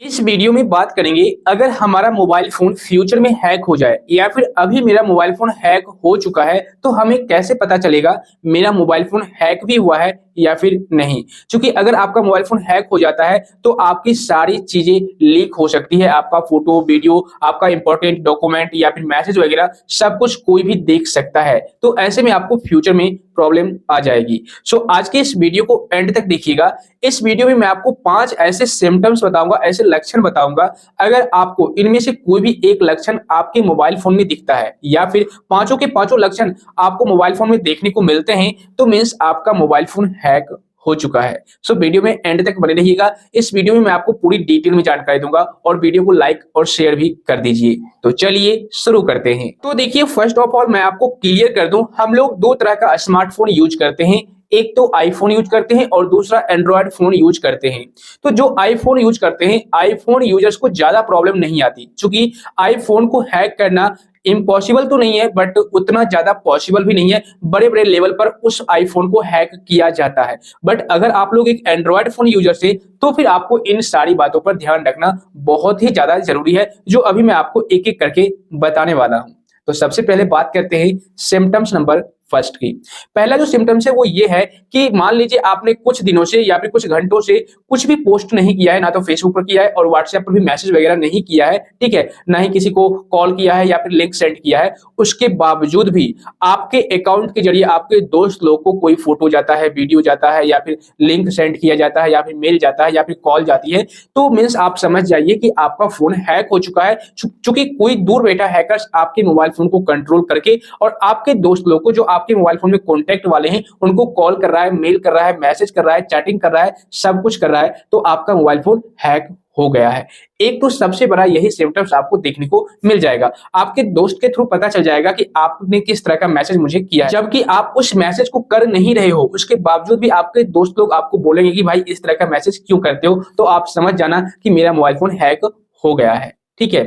इस वीडियो में बात करेंगे अगर हमारा मोबाइल फोन फ्यूचर में हैक हो जाए या फिर अभी मेरा मोबाइल फोन हैक हो चुका है तो हमें कैसे पता चलेगा मेरा मोबाइल फोन हैक भी हुआ है या फिर नहीं। क्योंकि अगर आपका मोबाइल फोन हैक हो जाता है तो आपकी सारी चीजें लीक हो सकती है, आपका फोटो वीडियो, आपका इंपॉर्टेंट डॉक्यूमेंट या फिर मैसेज वगैरह सब कुछ कोई भी देख सकता है। तो ऐसे में आपको फ्यूचर में प्रॉब्लम आ जाएगी। सो आज के इस वीडियो को एंड तक देखिएगा। इस वीडियो में मैं आपको 5 ऐसे सिम्टम्स बताऊंगा, ऐसे लक्षण बताऊंगा। अगर आपको इनमें से कोई भी एक लक्षण आपके मोबाइल फोन में दिखता है या फिर पांचों के पांचों लक्षण आपको मोबाइल फोन में देखने को मिलते हैं तो मीन्स आपका मोबाइल फोन हैक हो चुका है। सो वीडियो में एंड तक बने रहिएगा। इस वीडियो में मैं आपको पूरी डिटेल में जानकारी दूंगा और वीडियो को लाइक और शेयर भी कर दीजिए। तो चलिए शुरू करते हैं। तो देखिए, फर्स्ट ऑफ ऑल मैं आपको क्लियर कर दूं, हम लोग दो तरह का स्मार्टफोन यूज करते हैं। एक तो आईफोन यूज करते हैं और दूसरा एंड्रॉयड फोन यूज करते हैं। तो जो आईफोन यूज करते हैं, आईफोन यूजर्स को ज्यादा प्रॉब्लम नहीं आती, क्योंकि आईफोन को हैक करना इम्पॉसिबल तो नहीं है बट उतना ज्यादा पॉसिबल भी नहीं है। बड़े बड़े लेवल पर उस आईफोन को हैक किया जाता है। बट अगर आप लोग एक एंड्रॉयड फोन यूजर से तो फिर आपको इन सारी बातों पर ध्यान रखना बहुत ही ज्यादा जरूरी है, जो अभी मैं आपको एक एक करके बताने वाला हूं। तो सबसे पहले बात करते हैं सिम्टम्स नंबर फर्स्ट की। पहला जो सिम्टम्स है वो ये है कि मान लीजिए आपने कुछ दिनों से या फिर कुछ घंटों से कुछ भी पोस्ट नहीं किया है, ना तो फेसबुक पर किया है और व्हाट्सएप पर भी मैसेज वगैरह नहीं किया है, ठीक है, ना ही किसी को कॉल किया है या फिर लिंक सेंड किया है। उसके बावजूद भी आपके अकाउंट के जरिए आपके दोस्त लोग को कोई फोटो जाता है, वीडियो जाता है या फिर लिंक सेंड किया जाता है या फिर मेल जाता है या फिर कॉल जाती है, तो मीन्स आप समझ जाइए कि आपका फोन हैक हो चुका है। चूंकि कोई दूर बैठा हैकर्स आपके मोबाइल फोन को कंट्रोल करके और आपके दोस्त लोग को जो आपके मोबाइल फोन में कॉन्टैक्ट वाले हैं उनको कॉल कर रहा है, मेल कर रहा है, मैसेज कर रहा है, चैटिंग कर रहा है, सब कुछ कर रहा है। तो आपका मोबाइल फोन हैक हो गया है। एक तो सबसे बड़ा यही सिम्टम्स आपको देखने को मिल जाएगा। आपके दोस्त के थ्रू पता चल जाएगा कि आपने किस तरह का मैसेज मुझे किया है, जबकि आप उस मैसेज को कर नहीं रहे हो। उसके बावजूद भी आपके दोस्त लोग आपको बोलेंगे कि भाई इस तरह का मैसेज क्यों करते हो। तो आप समझ जाना कि मेरा मोबाइल फोन हैक हो गया है, ठीक है।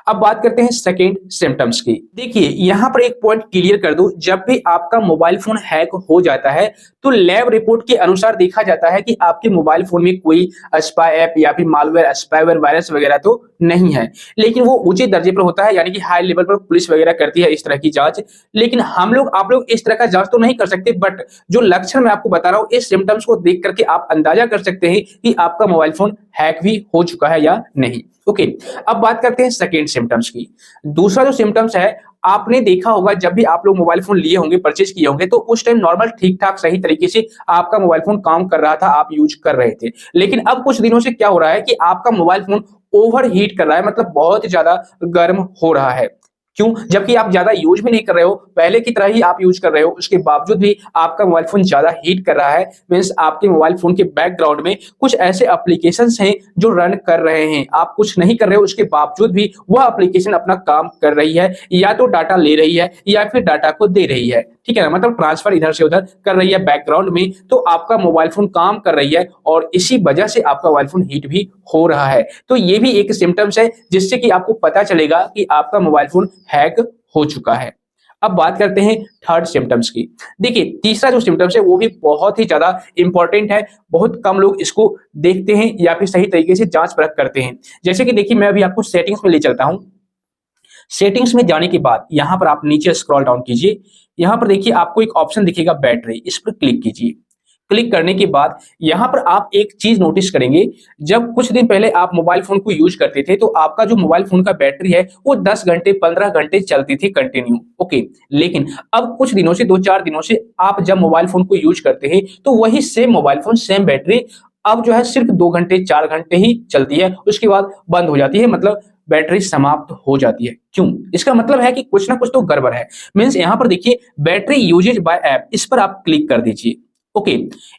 अब बात करते हैं सेकेंड सिम्टम्स की। देखिए, यहां पर एक पॉइंट क्लियर कर दूं, जब भी आपका मोबाइल फोन हैक हो जाता है तो लैब रिपोर्ट के अनुसार देखा जाता है कि आपके मोबाइल फोन में कोई स्पाई ऐप या फिर मालवेयर, स्पाईवेयर, वायरस वगैरह तो नहीं है। लेकिन वो ऊंचे दर्जे पर होता है, यानी कि हाई लेवल पर पुलिस वगैरह करती है इस तरह की जांच। लेकिन आप लोग इस तरह का जांच तो नहीं कर सकते, बट जो लक्षण मैं आपको बता रहा हूं, इस सिम्टम्स को देख करके आप अंदाजा कर सकते हैं कि आपका मोबाइल फोन हैक भी हो चुका है या नहीं। ओके, अब बात करते हैं सेकेंड सिम्टम्स की। दूसरा जो सिम्टम्स है, आपने देखा होगा जब भी आप लोग मोबाइल फोन लिए होंगे, परचेज किए होंगे, तो उस टाइम नॉर्मल ठीक ठाक सही तरीके से आपका मोबाइल फोन काम कर रहा था, आप यूज कर रहे थे। लेकिन अब कुछ दिनों से क्या हो रहा है कि आपका मोबाइल फोन ओवर हीट कर रहा है, मतलब बहुत ज्यादा गर्म हो रहा है। क्यों? जबकि आप ज्यादा यूज भी नहीं कर रहे हो, पहले की तरह ही आप यूज कर रहे हो, उसके बावजूद भी आपका मोबाइल फोन ज्यादा हीट कर रहा है। मींस आपके मोबाइल फोन के बैकग्राउंड में कुछ ऐसे एप्लीकेशंस हैं जो रन कर रहे हैं, आप कुछ नहीं कर रहे हो, उसके बावजूद भी वह एप्लीकेशन अपना काम कर रही है, या तो डाटा ले रही है या फिर डाटा को दे रही है, ठीक है ना, मतलब ट्रांसफर इधर से उधर कर रही है बैकग्राउंड में। तो आपका मोबाइल फोन काम कर रही है और इसी वजह से आपका मोबाइल फोन हीट भी हो रहा है। तो ये भी एक सिम्टम्स है जिससे कि आपको पता चलेगा कि आपका मोबाइल फोन हैक हो चुका है। अब बात करते हैं थर्ड सिम्टम्स की। देखिए, तीसरा जो सिम्टम्स है वो भी बहुत ही ज्यादा इंपॉर्टेंट है। बहुत कम लोग इसको देखते हैं या फिर सही तरीके से जांच परख करते हैं। जैसे कि देखिए, मैं अभी आपको सेटिंग्स में ले चलता हूं। सेटिंग्स में जाने के बाद यहां पर आप नीचे स्क्रॉल डाउन कीजिए। यहां पर देखिए आपको एक ऑप्शन दिखेगा बैटरी, इस पर क्लिक कीजिए। क्लिक करने के बाद यहां पर आप एक चीज नोटिस करेंगे, जब कुछ दिन पहले आप मोबाइल फोन को यूज करते थे तो आपका जो मोबाइल फोन का बैटरी है वो 10 घंटे 15 घंटे चलती थी कंटिन्यू। ओके, लेकिन अब कुछ दिनों से 2-4 दिनों से आप जब मोबाइल फोन को यूज करते हैं तो वही same mobile phone, same battery अब जो है सिर्फ 2 घंटे 4 घंटे ही चलती है, उसके बाद बंद हो जाती है, मतलब बैटरी समाप्त हो जाती है। क्यों? इसका मतलब है कि कुछ ना कुछ तो गड़बड़ है। मींस यहां पर देखिए बैटरी यूजेज बाय ऐप, इस पर आप क्लिक कर दीजिए। ओके,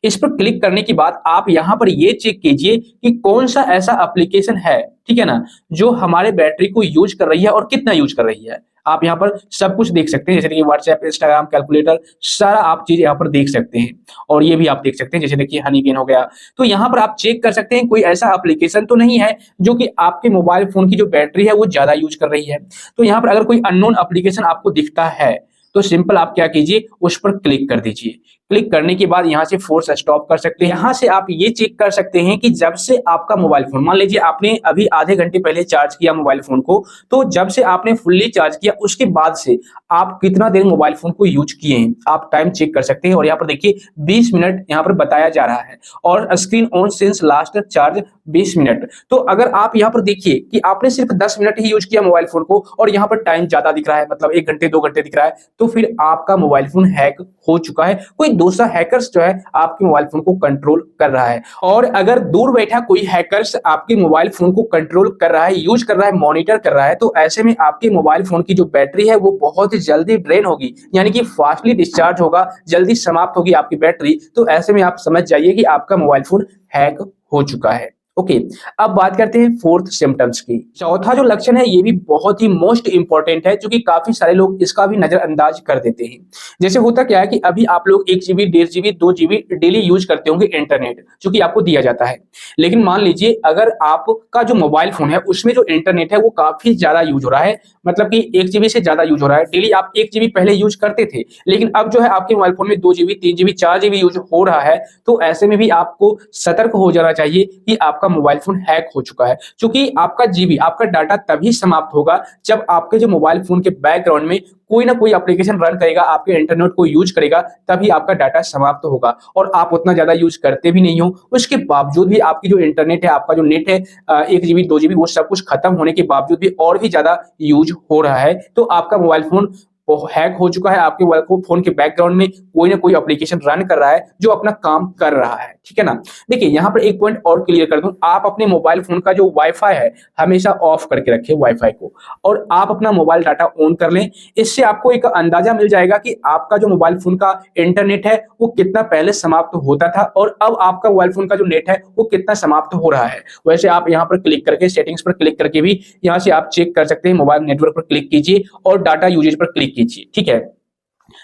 इस पर क्लिक करने के बाद आप यहां पर ये चेक कीजिए कि कौन सा ऐसा एप्लीकेशन है, ठीक है ना, जो हमारे बैटरी को यूज कर रही है और कितना यूज कर रही है। आप यहाँ पर सब कुछ देख सकते हैं, जैसे कि व्हाट्सएप, इंस्टाग्राम, कैलकुलेटर, सारा आप चीज यहाँ पर देख सकते हैं। और ये भी आप देख सकते हैं, जैसे देखिए हनी गेन हो गया। तो यहाँ पर आप चेक कर सकते हैं कोई ऐसा एप्लीकेशन तो नहीं है जो कि आपके मोबाइल फोन की जो बैटरी है वो ज्यादा यूज कर रही है। तो यहाँ पर अगर कोई अननोन एप्लीकेशन आपको दिखता है तो सिंपल आप क्या कीजिए, उस पर क्लिक कर दीजिए। क्लिक करने के बाद यहाँ से फोर्स स्टॉप कर सकते हैं। यहाँ से आप ये चेक कर सकते हैं कि जब से आपका मोबाइल फोन, मान लीजिए आपने अभी आधे घंटे पहले चार्ज किया मोबाइल फोन को, तो जब से आपने फुल्ली चार्ज किया उसके बाद से आप कितना देर मोबाइल फोन को यूज किए हैं, आप टाइम चेक कर सकते हैं। और यहाँ पर देखिए 20 मिनट यहाँ पर बताया जा रहा है और screen on since last charge 20 minute. तो अगर आप यहाँ पर देखिए कि आपने सिर्फ 10 मिनट ही यूज किया मोबाइल फोन को और यहाँ पर टाइम ज्यादा दिख रहा है, मतलब 1 घंटे 2 घंटे दिख रहा है, तो फिर आपका मोबाइल फोन हैक हो चुका है। कोई दूसरा हैकर्स जो है आपके मोबाइल फोन को कंट्रोल कर रहा है। और अगर दूर बैठा कोई हैकर्स आपके मोबाइल फोन को कंट्रोल कर रहा है, यूज कर रहा है, मॉनिटर कर रहा है, तो ऐसे में आपके मोबाइल फोन की जो बैटरी है वो बहुत ही जल्दी ड्रेन होगी, यानी कि फास्टली डिस्चार्ज होगा, जल्दी समाप्त होगी आपकी बैटरी। तो ऐसे में आप समझ जाइए कि आपका मोबाइल फोन हैक हो चुका है। ओके, अब बात करते हैं फोर्थ सिम्टम्स की। चौथा जो लक्षण है ये भी बहुत ही मोस्ट इंपॉर्टेंट है, क्योंकि काफी सारे लोग इसका भी नजरअंदाज कर देते हैं। जैसे होता क्या है कि अभी आप लोग 1 GB 1.5 GB 2 GB daily use करते होंगे इंटरनेट, जो कि आपको दिया जाता है। लेकिन मान लीजिए अगर आपका जो मोबाइल फोन है उसमें जो इंटरनेट है वो काफी ज्यादा यूज हो रहा है, मतलब कि 1 GB से ज्यादा यूज हो रहा है। डेली आप 1 GB पहले यूज करते थे, लेकिन अब जो है आपके मोबाइल फोन में 2 GB 3 GB 4 GB यूज हो रहा है। तो ऐसे में भी आपको सतर्क हो जाना चाहिए कि आपका मोबाइल फोन हैक हो चुका है, क्योंकि आपका जीबी, आपका डाटा तभी समाप्त होगा जब आपके जो मोबाइल फोन के बैकग्राउंड में कोई ना कोई एप्लीकेशन रन करेगा, आपके इंटरनेट को यूज करेगा, तभी आपका डाटा समाप्त होगा। और आप उतना ज्यादा यूज करते भी नहीं हो, उसके बावजूद भी आपकी जो इंटरनेट है, आपका जो नेट है 1 GB 2 GB वो सब कुछ खत्म होने के बावजूद भी और भी ज्यादा यूज हो रहा है, तो आपका मोबाइल फोन वो हैक हो चुका है। आपके मोबाइल फोन के बैकग्राउंड में कोई ना कोई एप्लीकेशन रन कर रहा है जो अपना काम कर रहा है, ठीक है ना। देखिए यहाँ पर एक पॉइंट और क्लियर कर दूं, आप अपने मोबाइल फोन का जो वाईफाई है हमेशा ऑफ करके रखें वाईफाई को, और आप अपना मोबाइल डाटा ऑन कर लें। इससे आपको एक अंदाजा मिल जाएगा कि आपका जो मोबाइल फोन का इंटरनेट है वो कितना पहले समाप्त होता था और अब आपका मोबाइल फोन का जो नेट है वो कितना समाप्त हो रहा है। वैसे आप यहाँ पर क्लिक करके, सेटिंग्स पर क्लिक करके भी यहाँ से आप चेक कर सकते हैं। मोबाइल नेटवर्क पर क्लिक कीजिए और डाटा यूजेज पर क्लिक कीजिए, ठीक है।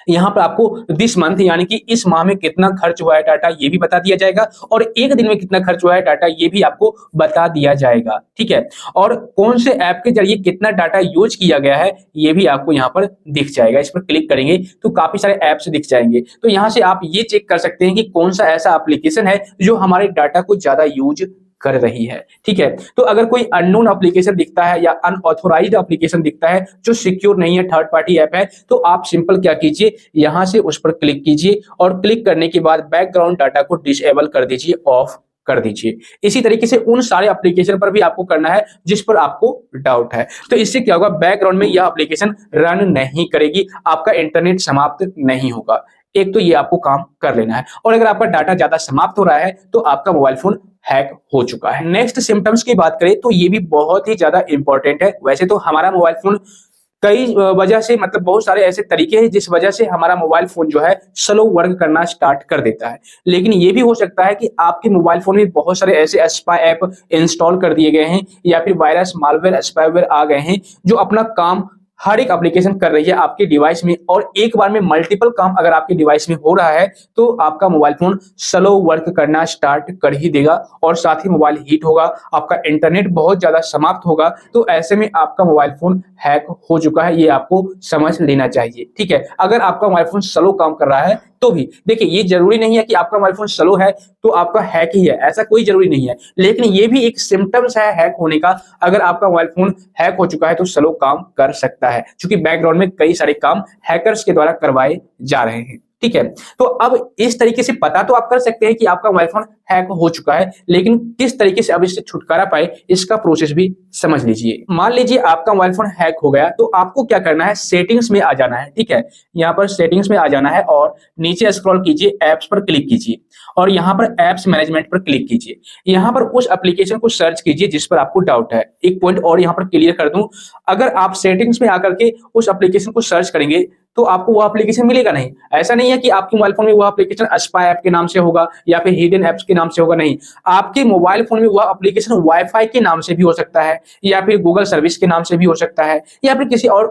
यहाँ पर आपको दिस मंथ यानी कि इस माह में कितना खर्च हुआ है डाटा ये भी बता दिया जाएगा, और एक दिन में कितना खर्च हुआ है डाटा ये भी आपको बता दिया जाएगा, ठीक है। और कौन से ऐप के जरिए कितना डाटा यूज किया गया है ये भी आपको यहाँ पर दिख जाएगा। इस पर क्लिक करेंगे तो काफी सारे ऐप्स दिख जाएंगे, तो यहाँ से आप ये चेक कर सकते हैं कि कौन सा ऐसा एप्लीकेशन है जो हमारे डाटा को ज्यादा यूज कर रही है, ठीक है। तो अगर कोई अननोन एप्लीकेशन दिखता है या अनऑथोराइज्ड एप्लीकेशन दिखता है जो सिक्योर नहीं है, थर्ड पार्टी ऐप है, तो आप सिंपल क्या कीजिए, यहां से उस पर क्लिक कीजिए और क्लिक करने के बाद बैकग्राउंड डाटा को डिसेबल कर दीजिए, ऑफ कर दीजिए। इसी तरीके से उन सारे एप्लीकेशन पर भी आपको करना है जिस पर आपको डाउट है। तो इससे क्या होगा, बैकग्राउंड में यह एप्लीकेशन रन नहीं करेगी, आपका इंटरनेट समाप्त नहीं होगा। एक तो ये आपको काम कर लेना है। और अगर आपका डाटा ज्यादा समाप्त हो रहा है तो आपका मोबाइल फोन हैक हो चुका है। नेक्स्ट सिम्टम्स की बात करें तो ये भी बहुत ही ज्यादा इंपॉर्टेंट है। वैसे तो हमारा मोबाइल फोन कई वजह से, मतलब बहुत सारे ऐसे तरीके हैं जिस वजह से हमारा मोबाइल फोन जो है स्लो वर्क करना स्टार्ट कर देता है, लेकिन ये भी हो सकता है कि आपके मोबाइल फोन में बहुत सारे ऐसे स्पाई ऐप इंस्टॉल कर दिए गए हैं या फिर वायरस, मालवेयर, स्पाईवेयर आ गए हैं जो अपना काम हर एक एप्लीकेशन कर रही है आपके डिवाइस में, और एक बार में मल्टीपल काम अगर आपके डिवाइस में हो रहा है तो आपका मोबाइल फोन स्लो वर्क करना स्टार्ट कर ही देगा, और साथ ही मोबाइल हीट होगा, आपका इंटरनेट बहुत ज्यादा समाप्त होगा। तो ऐसे में आपका मोबाइल फोन हैक हो चुका है, ये आपको समझ लेना चाहिए, ठीक है। अगर आपका मोबाइल फोन स्लो काम कर रहा है तो भी देखिए, ये जरूरी नहीं है कि आपका मोबाइल फोन स्लो है तो आपका हैक ही है, ऐसा कोई जरूरी नहीं है, लेकिन ये भी एक सिम्टम्स है हैक होने का। अगर आपका मोबाइल फोन हैक हो चुका है तो स्लो काम कर सकता है, क्योंकि बैकग्राउंड में कई सारे काम हैकर्स के द्वारा करवाए जा रहे हैं, ठीक है। तो अब इस तरीके से पता तो आप कर सकते हैं कि आपका मोबाइल फोन हैक हो चुका है, लेकिन किस तरीके से अब इससे छुटकारा पाए इसका प्रोसेस भी समझ लीजिए। मान लीजिए आपका मोबाइल फोन हैक हो गया तो आपको क्या करना है, सेटिंग्स में आ जाना है, ठीक है। यहाँ पर सेटिंग्स में आ जाना है और नीचे स्क्रॉल कीजिए, ऐप्स पर क्लिक कीजिए और यहाँ पर ऐप्स मैनेजमेंट पर क्लिक कीजिए। यहाँ पर उस एप्लीकेशन को सर्च कीजिए जिस पर आपको डाउट है। एक पॉइंट और यहाँ पर क्लियर कर दूं, अगर आप सेटिंग्स में आकर के उस एप्लीकेशन को सर्च करेंगे तो आपको वो एप्लीकेशन मिलेगा नहीं। ऐसा नहीं है कि आपके मोबाइल फोन में वो एप्लीकेशन स्पाई ऐप के नाम से होगा या फिर हिडन ऐप्स के नाम से होगा, नहीं। आपके मोबाइल फोन में वो एप्लीकेशन वाईफाई के नाम से भी हो सकता है, या फिर गूगल सर्विस के नाम से भी हो सकता है, या फिर किसी और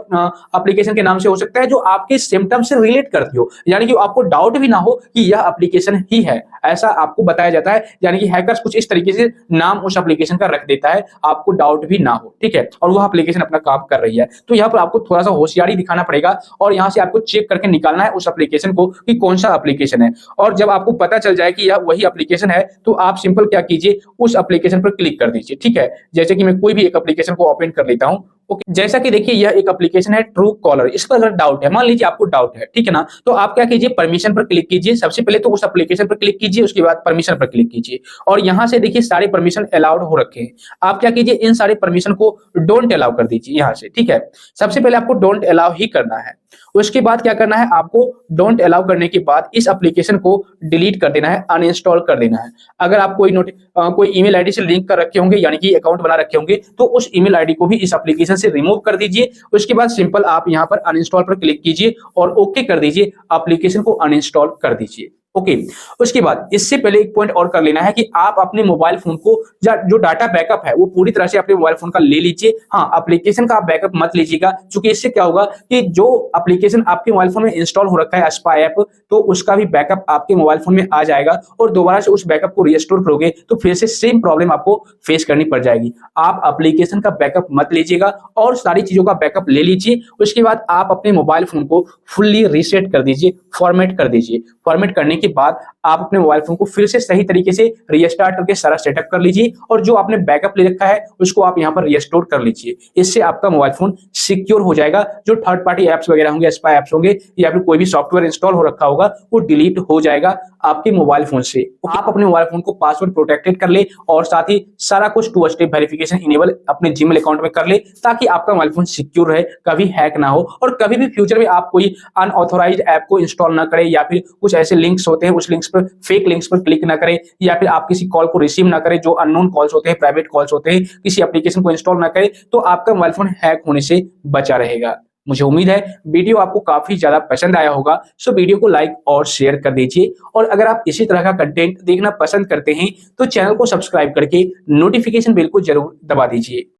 एप्लीकेशन के नाम से हो सकता है जो आपके सिम्टम से रिलेट करती हो, यानी कि आपको डाउट भी ना हो कि यह एप्लीकेशन ही है, ऐसा आपको बताया जाता है। यानी कि हैकर्स कुछ इस तरीके से नाम उस एप्लीकेशन का रख देता है, आपको डाउट भी ना हो, ठीक है, और वह एप्लीकेशन अपना काम कर रही है। तो यहाँ पर आपको थोड़ा सा होशियारी दिखाना पड़ेगा और यहाँ वहां से आपको चेक करके निकालना है उस एप्लीकेशन को कि कौन सा एप्लीकेशन है। और जब आपको पता चल जाए कि यह वही एप्लीकेशन है तो आप सिंपल क्या कीजिए, उस एप्लीकेशन पर क्लिक कर दीजिए। ठीक है, जैसे कि मैं कोई भी एक एप्लीकेशन को ओपन कर लेता हूं। ओके, जैसा कि देखिए यह एक एप्लीकेशन है ट्रू कॉलर। इस पर अगर डाउट है, मान लीजिए आपको डाउट है, ठीक है ना, तो आप क्या कीजिए, परमिशन पर क्लिक कीजिए। सबसे पहले तो उस एप्लीकेशन पर क्लिक कीजिए, उसके बाद परमिशन पर क्लिक कीजिए और यहां से देखिए सारे परमिशन अलाउड हो रखे हैं। आप क्या कीजिए, इन सारे परमिशन को डोंट अलाउ कर दीजिए यहां से। ठीक है, सबसे पहले आपको डोंट अलाउ ही करना है। उसके बाद क्या करना है, आपको डोंट अलाउ करने के बाद इस एप्लीकेशन को डिलीट कर देना है, अनइंस्टॉल कर देना है। अगर आप कोई ईमेल आईडी से लिंक कर रखे होंगे, यानी कि अकाउंट बना रखे होंगे, तो उस ईमेल आईडी को भी इस एप्लीकेशन से रिमूव कर दीजिए। उसके बाद सिंपल आप यहां पर अनइंस्टॉल पर क्लिक कीजिए और ओके कर दीजिए, एप्लीकेशन को अनइंस्टॉल कर दीजिए। ओके, उसके बाद इससे पहले एक पॉइंट और कर लेना है कि आप अपने मोबाइल फोन को जो डाटा बैकअप है वो पूरी तरह से अपने मोबाइल फोन का ले लीजिए। हाँ, एप्लीकेशन का आप बैकअप मत लीजिएगा, क्योंकि इससे क्या होगा कि जो एप्लीकेशन आपके मोबाइल फोन में इंस्टॉल हो रखा है स्पाई ऐप, तो उसका भी बैकअप आपके मोबाइल फोन में आ जाएगा और दोबारा से उस बैकअप को रिस्टोर करोगे तो फिर से सेम प्रॉब्लम आपको फेस करनी पड़ जाएगी। आप एप्लीकेशन का बैकअप मत लीजिएगा और सारी चीजों का बैकअप ले लीजिए। उसके बाद आप अपने मोबाइल फोन को फुल्ली रीसेट कर दीजिए, फॉर्मेट कर दीजिए। फॉर्मेट करने के बाद आप अपने मोबाइल फोन को फिर से सही तरीके से रीस्टार्ट करके सारा सेटअप कर लीजिए और जो आपने बैकअप ले रखा है उसको आप यहां पर रिस्टोर कर लीजिए। इससे आपका मोबाइल फोन सिक्योर हो जाएगा। जो थर्ड पार्टी एप्स वगैरह होंगे, स्पाई एप्स होंगे या फिर कोई भी सॉफ्टवेयर इंस्टॉल हो रखा होगा, वो डिलीट हो जाएगा आपके मोबाइल फोन से। आप अपने मोबाइल फोन को पासवर्ड प्रोटेक्टेड कर ले और साथ ही सारा कुछ 2 स्टेप वेरिफिकेशन इनेबल अपने जीमेल अकाउंट में कर ले, ताकि आपका मोबाइल फोन सिक्योर रहे, कभी हैक ना हो और कभी भी फ्यूचर में आप कोई अनऑथोराइज्ड ऐप को इंस्टॉल ना करें या फिर कुछ ऐसे लिंक्स होते हैं उस लिंक्स पर, फेक लिंक्स पर क्लिक ना करें या फिर आप किसी कॉल को रिसीव ना करें जो अननोन कॉल्स होते हैं, प्राइवेट कॉल्स होते हैं, किसी एप्लीकेशन को इंस्टॉल ना करें, तो आपका मोबाइल फोन हैक होने से बचा रहेगा। मुझे उम्मीद है वीडियो आपको काफी ज्यादा पसंद आया होगा, सो वीडियो को लाइक और शेयर कर दीजिए और अगर आप इसी तरह का कंटेंट देखना पसंद करते हैं तो चैनल को सब्सक्राइब करके नोटिफिकेशन बेल को जरूर दबा दीजिए।